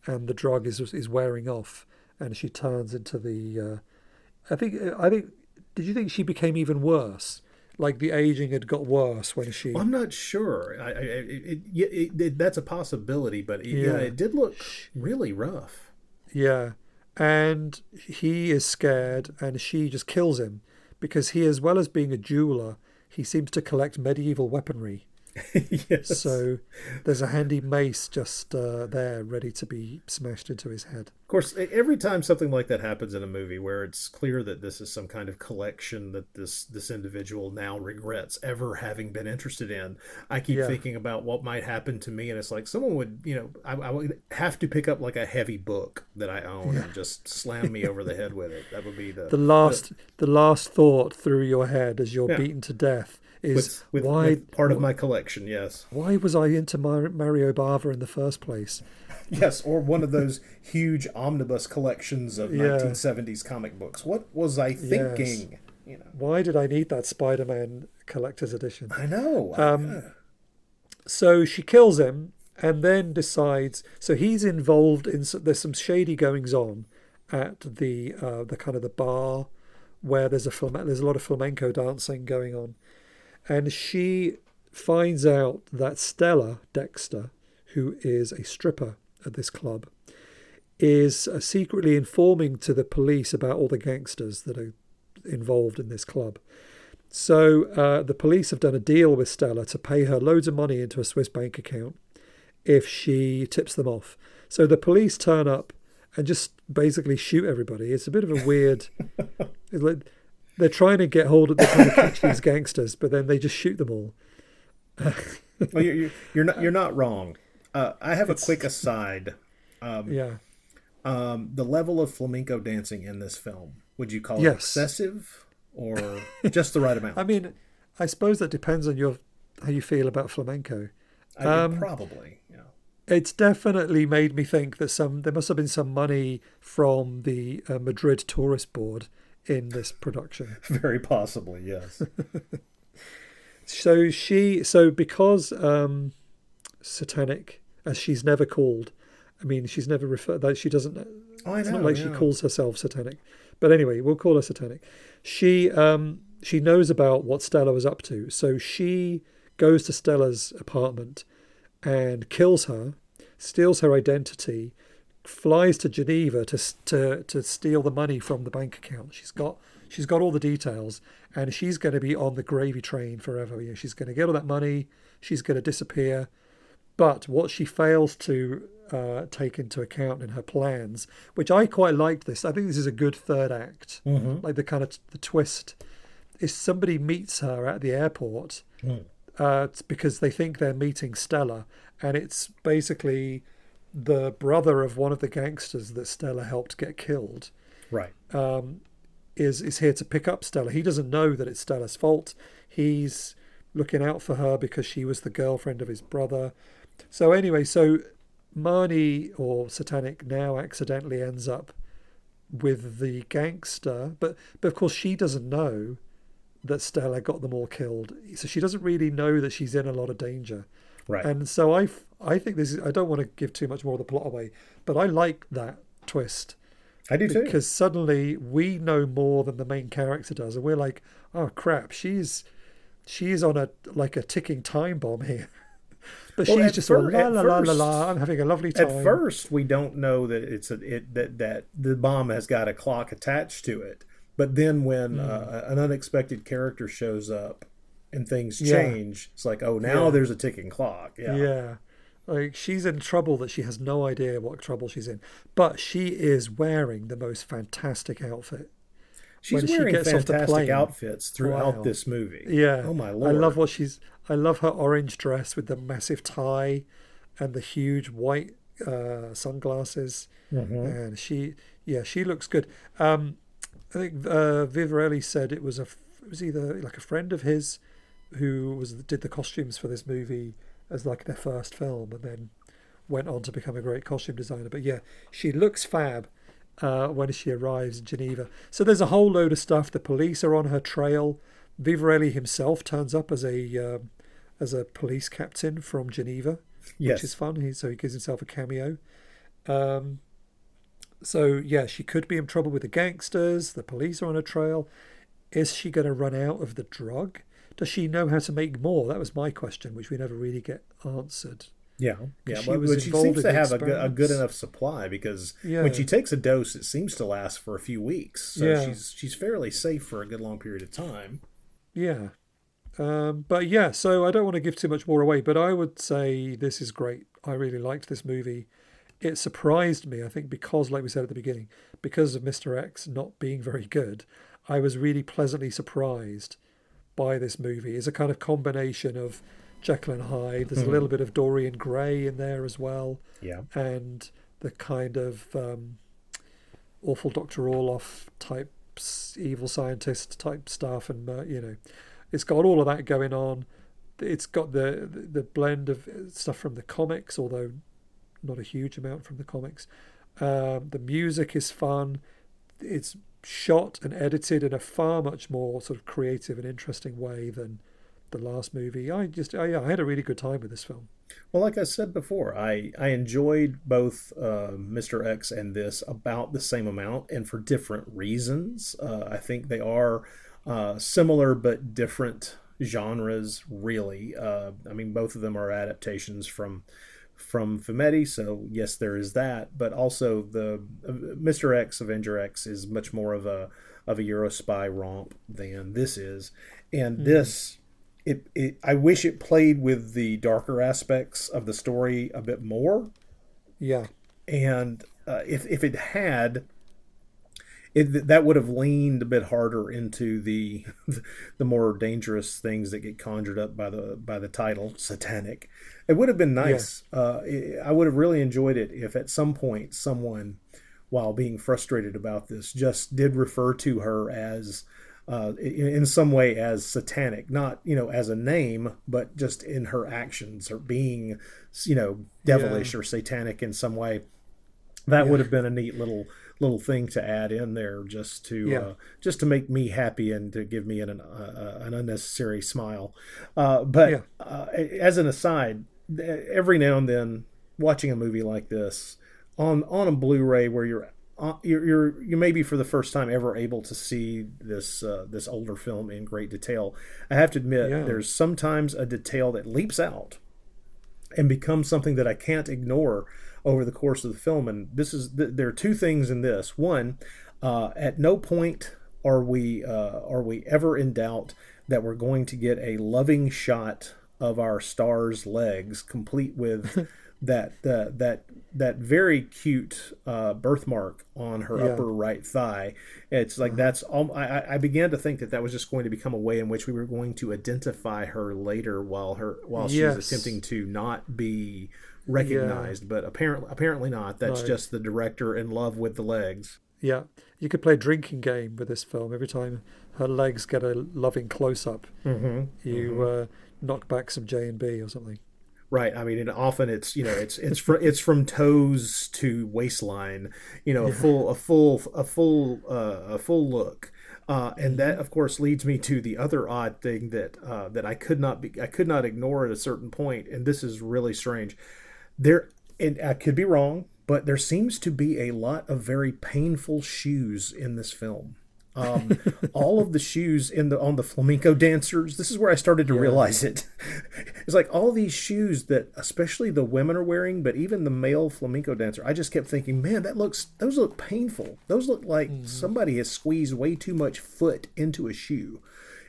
and the drug is wearing off, and she turns into the. I think. Did you think she became even worse? Like the aging had got worse when she. I'm not sure. That's a possibility, but it did look really rough. Yeah. And he is scared, and she just kills him, because he, as well as being a jeweler, he seems to collect medieval weaponry. Yes. So there's a handy mace just there, ready to be smashed into his head. Of course, every time something like that happens in a movie where it's clear that this is some kind of collection that this individual now regrets ever having been interested in, I keep thinking about what might happen to me, and it's like someone would, I would have to pick up like a heavy book that I own and just slam me over the head with it. That would be the last thought through your head as you're beaten to death. Is with part of my collection, yes. Why was I into Mario Bava in the first place? Yes, or one of those huge omnibus collections of 1970s comic books. What was I thinking? Yes. Why did I need that Spider-Man collector's edition? I know. So she kills him and then decides. So he's involved in. There's some shady goings on at the kind of the bar where there's a lot of flamenco dancing going on. And she finds out that Stella Dexter, who is a stripper at this club, is secretly informing to the police about all the gangsters that are involved in this club. So the police have done a deal with Stella to pay her loads of money into a Swiss bank account if she tips them off. So the police turn up and just basically shoot everybody. It's a bit of a weird... They're trying to get hold of... They're trying to catch these gangsters, but then they just shoot them all. Well, you're not wrong. I have a quick aside. The level of flamenco dancing in this film, would you call it excessive or just the right amount? I mean, I suppose that depends on how you feel about flamenco. Probably, yeah. It's definitely made me think that there must have been some money from the Madrid Tourist Board in this production. Very possibly, yes. So because Satanik, as she's never called, I mean, she's never referred that she doesn't. It's not like she calls herself Satanik, but anyway, we'll call her Satanik. She knows about what Stella was up to, so she goes to Stella's apartment and kills her, steals her identity, flies to Geneva to steal the money from the bank account. She's got all the details, and she's going to be on the gravy train forever. You know, she's going to get all that money. She's going to disappear. But what she fails to take into account in her plans, which I quite liked this. I think this is a good third act. Mm-hmm. Like the twist is somebody meets her at the airport because they think they're meeting Stella, and it's basically the brother of one of the gangsters that Stella helped get killed. Right. Is here to pick up Stella. He doesn't know that it's Stella's fault. He's looking out for her because she was the girlfriend of his brother. So anyway, Marnie, or Satanik, now accidentally ends up with the gangster, but of course she doesn't know that Stella got them all killed. So she doesn't really know that she's in a lot of danger. Right. And so I think this is, I don't want to give too much more of the plot away, but I like that twist. I do too. Because suddenly we know more than the main character does, and we're like, oh crap, she's on a ticking time bomb here. But she's just la la la la la. I'm having a lovely time. At first, we don't know that that the bomb has got a clock attached to it. But then when an unexpected character shows up and things change, it's like, oh, now there's a ticking clock. Yeah. Like, she's in trouble that she has no idea what trouble she's in. But she is wearing the most fantastic outfit. She's wearing fantastic outfits throughout this movie. Yeah. Oh, my Lord. I love her orange dress with the massive tie and the huge white sunglasses. Mm-hmm. And she looks good. I think Vivarelli said it was either like a friend of his who did the costumes for this movie as like their first film, and then went on to become a great costume designer. But yeah, she looks fab when she arrives in Geneva. So there's a whole load of stuff. The police are on her trail. Vivarelli himself turns up as a police captain from Geneva, which is fun. So he gives himself a cameo. So yeah, she could be in trouble with the gangsters. The police are on her trail. Is she going to run out of the drug? Does she know how to make more? That was my question, which we never really get answered. Yeah. But she seems to have a good enough supply, because when she takes a dose, it seems to last for a few weeks. So she's fairly safe for a good long period of time. Yeah. But yeah, so I don't want to give too much more away, but I would say this is great. I really liked this movie. It surprised me, I think, because, like we said at the beginning, because of Mr. X not being very good, I was really pleasantly surprised by this movie. It's a kind of combination of Jekyll and Hyde. There's a little bit of Dorian Gray in there as well. Yeah. And the kind of awful Dr. Orloff type evil scientist type stuff, and it's got all of that going on. It's got the blend of stuff from the comics, although not a huge amount from the comics. The music is fun. It's shot and edited in a far much more sort of creative and interesting way than the last movie. I had a really good time with this film. Well, like I said before, I enjoyed both Mr. X and this about the same amount, and for different reasons. I think they are similar but different genres, really. I mean, both of them are adaptations from from Fumetti, so yes, there is that. But also the Mr. X Avenger X is much more of a Eurospy romp than this is, and this. I wish it played with the darker aspects of the story a bit more. Yeah. And if it had, that would have leaned a bit harder into the more dangerous things that get conjured up by the title, Satanik. It would have been nice. Yeah. I would have really enjoyed it if at some point someone, while being frustrated about this, just did refer to her as in some way as satanic, not as a name, but just in her actions or being devilish or satanic in some way. That would have been a neat little thing to add in there, just to make me happy and to give me an unnecessary smile. But as an aside, every now and then watching a movie like this on a Blu-ray where you may be for the first time ever able to see this older film in great detail. I have to admit, there's sometimes a detail that leaps out and becomes something that I can't ignore over the course of the film. And there are two things in this. One, at no point are we ever in doubt that we're going to get a loving shot of our star's legs, complete with that very cute birthmark on her upper right thigh. It's like that's all. I began to think that was just going to become a way in which we were going to identify her later while she's attempting to not be recognized, but apparently not. That's just the director in love with the legs. Yeah, you could play a drinking game with this film. Every time her legs get a loving close-up, you knock back some J&B or something. Right. I mean, and often it's it's from toes to waistline. A full look. And that, of course, leads me to the other odd thing that I could not ignore at a certain point, and this is really strange. And I could be wrong, but there seems to be a lot of very painful shoes in this film. All of the shoes on the flamenco dancers. This is where I started to realize it. It's like all these shoes that especially the women are wearing, but even the male flamenco dancer. I just kept thinking, man, those look painful. Those look like somebody has squeezed way too much foot into a shoe,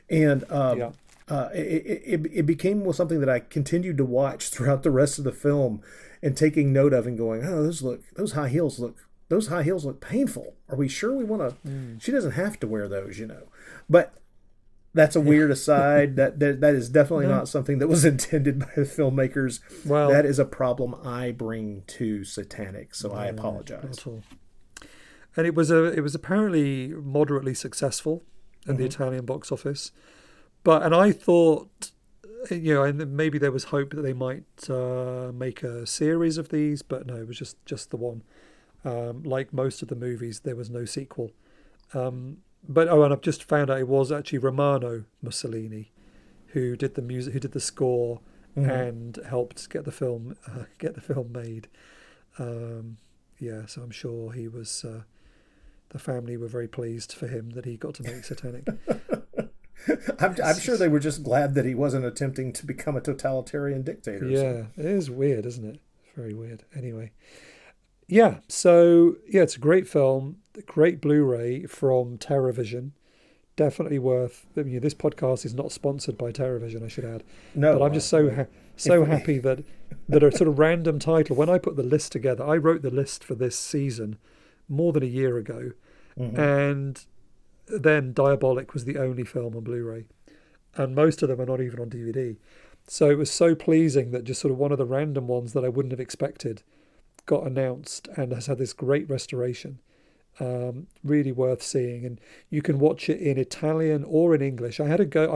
and it became something that I continued to watch throughout the rest of the film and taking note of and going, oh, those high heels look painful. Are we sure we want to? She doesn't have to wear those, But that's a weird aside. That is definitely not something that was intended by the filmmakers. Well, that is a problem I bring to Satanik, so I apologize. Not at all. And it was apparently moderately successful at the Italian box office, and I thought, and maybe there was hope that they might make a series of these, but no, it was just the one. Like most of the movies, there was no sequel. And I've just found out it was actually Romano Mussolini who did the music, who did the score, and helped get the film made. So I'm sure he was. The family were very pleased for him that he got to make Satanik. I'm sure they were just glad that he wasn't attempting to become a totalitarian dictator. Yeah, it is weird, isn't it? It's very weird. Anyway. Yeah, so it's a great film, a great Blu-ray from TerraVision. Definitely worth. This podcast is not sponsored by TerraVision, I should add. No, but I'm just so happy that a sort of random title. When I put the list together, I wrote the list for this season more than a year ago, and then Diabolic was the only film on Blu-ray, and most of them are not even on DVD. So it was so pleasing that just sort of one of the random ones that I wouldn't have expected got announced and has had this great restoration. Really worth seeing, and you can watch it in Italian or in English. I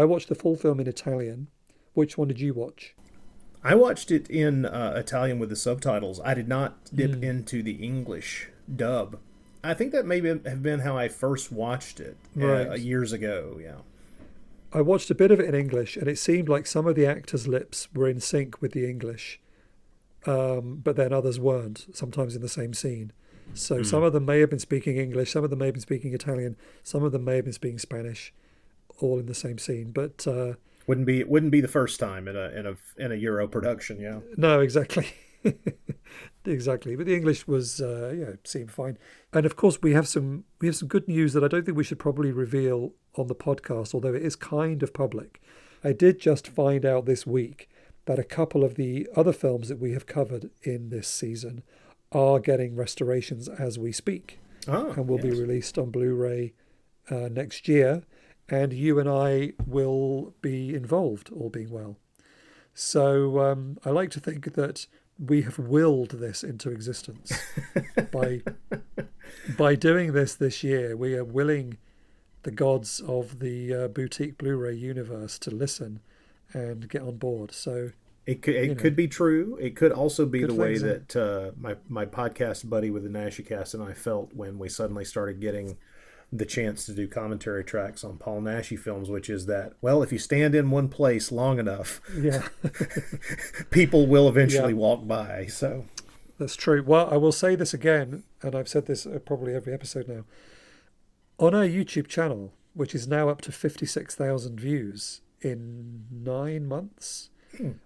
watched the full film in Italian. Which one did you watch? I watched it in Italian with the subtitles. I did not dip into the English dub. I think that may have been how I first watched it years ago. Yeah, I watched a bit of it in English, and it seemed like some of the actors' lips were in sync with the English. But then others weren't, sometimes in the same scene. So some of them may have been speaking English, some of them may have been speaking Italian, some of them may have been speaking Spanish, all in the same scene. But wouldn't be the first time in a Euro production, yeah. No, exactly. Exactly, but the English was seemed fine. And of course, we have some good news that I don't think we should probably reveal on the podcast, although it is kind of public. I did just find out this week that a couple of the other films that we have covered in this season are getting restorations as we speak, and will be released on Blu-ray next year. And you and I will be involved, all being well. So I like to think that we have willed this into existence by doing this year. We are willing the gods of the boutique Blu-ray universe to listen and get on board. So it could be true. It could also be the way that my podcast buddy with the Nashcast and I felt when we suddenly started getting the chance to do commentary tracks on Paul Naschy films, which is that, well, if you stand in one place long enough, people will eventually walk by. So that's true. Well, I will say this again, and I've said this probably every episode now. On our YouTube channel, which is now up to 56,000 views in 9 months,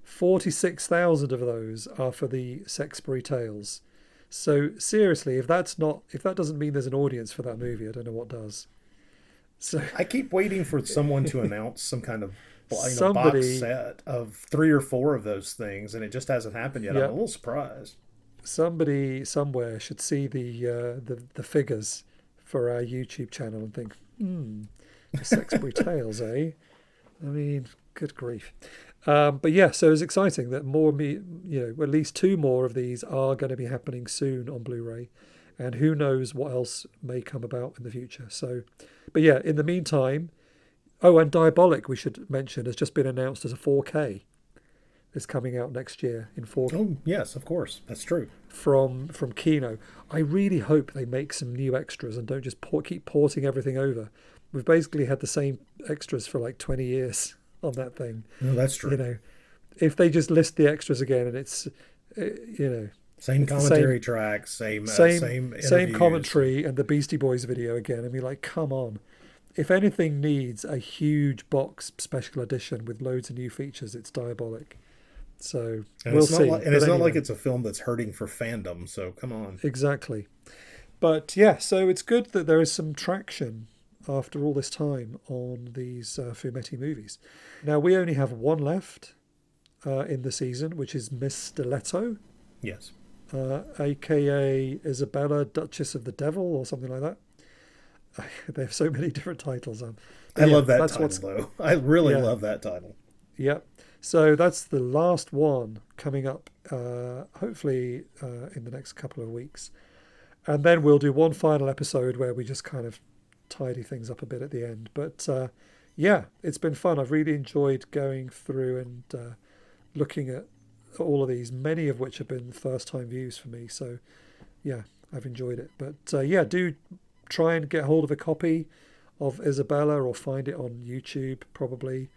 46,000 of those are for the Sexbury Tales. So seriously, if that doesn't mean there's an audience for that movie, I don't know what does. So I keep waiting for someone to announce some kind of box set of 3 or 4 of those things, and it just hasn't happened yet. I'm a little surprised. Somebody somewhere should see the figures for our YouTube channel and think, the Sexbury Tales, eh? I mean, good grief. But yeah, so it's exciting that at least 2 more of these are going to be happening soon on Blu-ray, and who knows what else may come about in the future. So, but yeah, in the meantime, and Diabolic, we should mention, has just been announced as a 4K. It's coming out next year in 4K. Oh yes, of course, that's true. From Kino. I really hope they make some new extras and don't just keep porting everything over. We've basically had the same extras for like 20 years. On that thing. No, that's true. If they just list the extras again and it's, same commentary tracks, same commentary and the Beastie Boys video again. I mean, like, come on. If anything needs a huge box special edition with loads of new features, it's Diabolic. So we'll see. It's not like it's a film that's hurting for fandom. So come on. Exactly. But yeah, so it's good that there is some traction after all this time on these Fumetti movies. Now, we only have one left in the season, which is Miss Stiletto. Yes. A.K.A. Isabella, Duchess of the Devil, or something like that. They have so many different titles. I love that title, though. I really love that title. Yep. So that's the last one coming up, hopefully in the next couple of weeks. And then we'll do one final episode where we just kind of tidy things up a bit at the end. But it's been fun. I've really enjoyed going through and looking at all of these, many of which have been first time views for me. So yeah, I've enjoyed it. But do try and get hold of a copy of Isabella or find it on YouTube probably,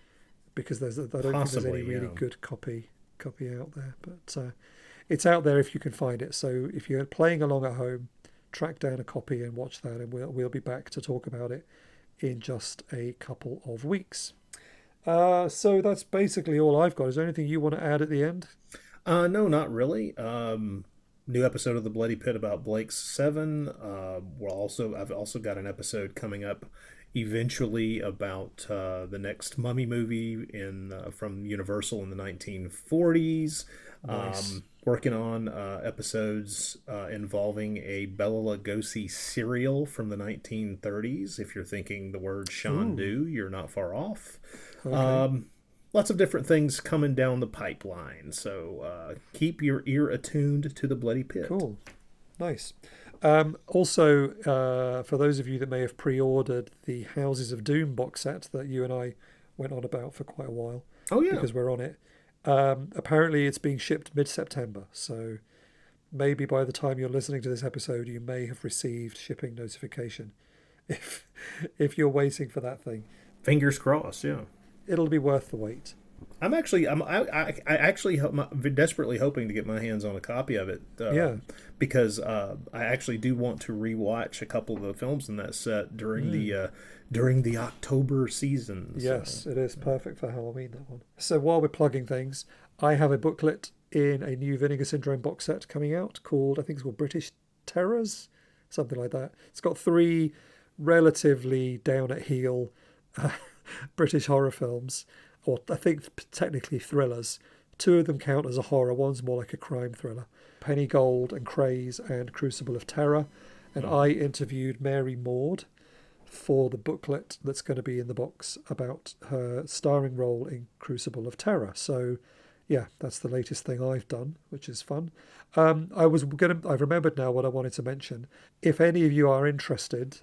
because I don't think there's any really good copy out there. But it's out there if you can find it. So if you're playing along at home, track down a copy and watch that, and we'll be back to talk about it in just a couple of weeks. So that's basically all I've got. Is there anything you want to add at the end? No, not really. New episode of The Bloody Pit about Blake's 7. I've also got an episode coming up eventually about the next Mummy movie from Universal in the 1940s. Nice. Working on episodes involving a Bela Lugosi serial from the 1930s. If you're thinking the word Shandu, you're not far off. Okay. Lots of different things coming down the pipeline. So keep your ear attuned to The Bloody Pit. Cool. Nice. Also, for those of you that may have pre-ordered the Houses of Doom box set that you and I went on about for quite a while. Oh, yeah. Because we're on it. Apparently it's being shipped mid-September, so maybe by the time you're listening to this episode you may have received shipping notification if you're waiting for that thing. Fingers crossed. Yeah, it'll be worth the wait. I'm desperately hoping to get my hands on a copy of it. Because I actually do want to rewatch a couple of the films in that set during the October season. Yes, it is perfect for Halloween, that one. So while we're plugging things, I have a booklet in a new Vinegar Syndrome box set coming out called, I think it's called British Terrors, something like that. It's got 3 relatively down at heel British horror films, or I think technically thrillers. 2 of them count as a horror, one's more like a crime thriller. Penny Gold and Craze and Crucible of Terror. And I interviewed Mary Maud for the booklet that's going to be in the box about her starring role in Crucible of Terror. So yeah, that's the latest thing I've done, which is fun. I've remembered now what I wanted to mention. If any of you are interested,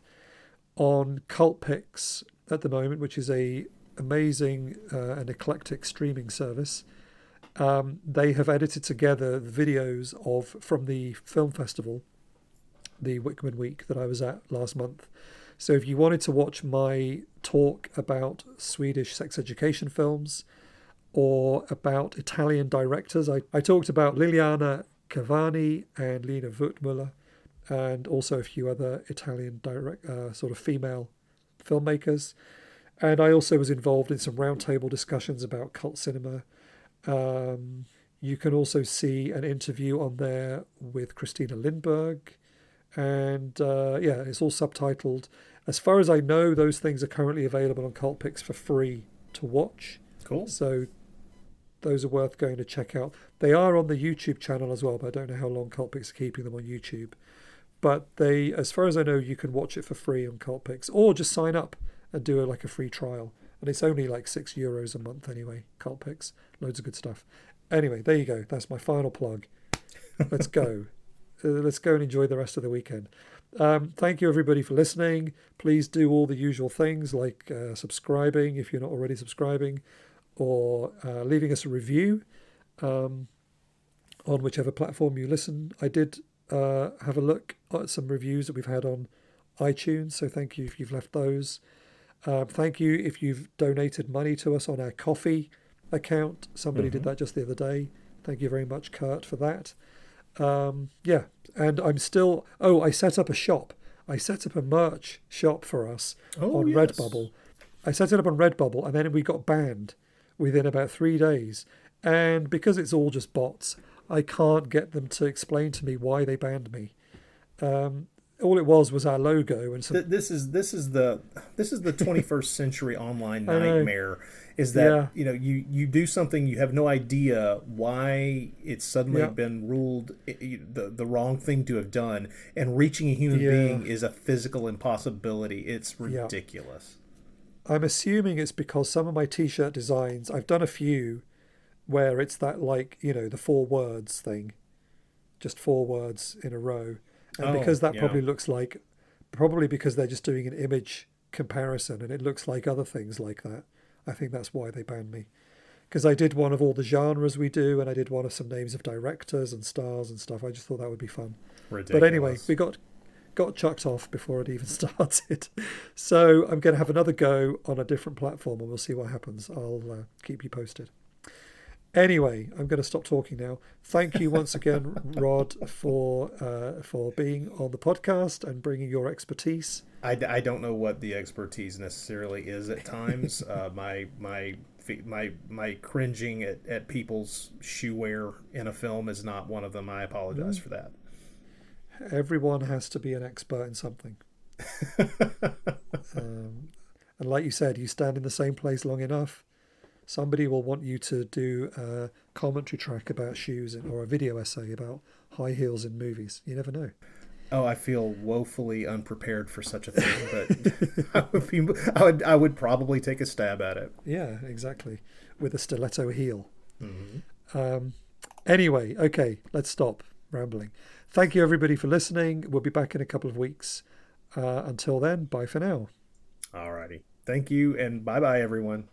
on Cult Picks at the moment, which is a amazing and eclectic streaming service, they have edited together the videos from the film festival, the Wickman Week that I was at last month. So if you wanted to watch my talk about Swedish sex education films or about Italian directors, I talked about Liliana Cavani and Lina Wurtmuller, and also a few other Italian sort of female filmmakers. And I also was involved in some roundtable discussions about cult cinema. You can also see an interview on there with Christina Lindberg. And it's all subtitled. As far as I know, those things are currently available on Cult Picks for free to watch. Cool. So those are worth going to check out. They are on the YouTube channel as well, but I don't know how long Cult Picks are keeping them on YouTube. But as far as I know, you can watch it for free on Cult Picks, or just sign up and do a free trial. And it's only like €6 a month anyway, Cult Picks. Loads of good stuff. Anyway, there you go. That's my final plug. Let's go. Let's go and enjoy the rest of the weekend. Thank you, everybody, for listening. Please do all the usual things like subscribing if you're not already subscribing, or leaving us a review on whichever platform you listen. I did have a look at some reviews that we've had on iTunes, so thank you if you've left those. Thank you if you've donated money to us on our Ko-fi account. Somebody did that just the other day. Thank you very much, Kurt, for that. And I'm still... I set up a shop. I set up a merch shop for us on Redbubble. I set it up on Redbubble, and then we got banned within about 3 days. And because it's all just bots, I can't get them to explain to me why they banned me. All it was our logo and some... This is the 21st century online nightmare. Is that you do something, you have no idea why it's suddenly been ruled the wrong thing to have done, and reaching a human being is a physical impossibility. It's ridiculous. I'm assuming it's because some of my t-shirt designs, I've done a few where it's that the 4 words thing, just 4 words in a row. And because that probably because they're just doing an image comparison and it looks like other things like that. I think that's why they banned me. Because I did one of all the genres we do, and I did one of some names of directors and stars and stuff. I just thought that would be fun. Ridiculous. But anyway, we got chucked off before it even started. So I'm going to have another go on a different platform, and we'll see what happens. I'll keep you posted. Anyway, I'm going to stop talking now. Thank you once again, Rod, for being on the podcast and bringing your expertise. I don't know what the expertise necessarily is at times. My cringing at people's shoe wear in a film is not one of them. I apologize for that. Everyone has to be an expert in something. And like you said, you stand in the same place long enough, somebody will want you to do a commentary track about shoes or a video essay about high heels in movies. You never know. Oh, I feel woefully unprepared for such a thing, but I would probably take a stab at it. Yeah, exactly. With a stiletto heel. Anyway, okay, let's stop rambling. Thank you, everybody, for listening. We'll be back in a couple of weeks. Until then, bye for now. Alrighty. Thank you, and bye-bye, everyone.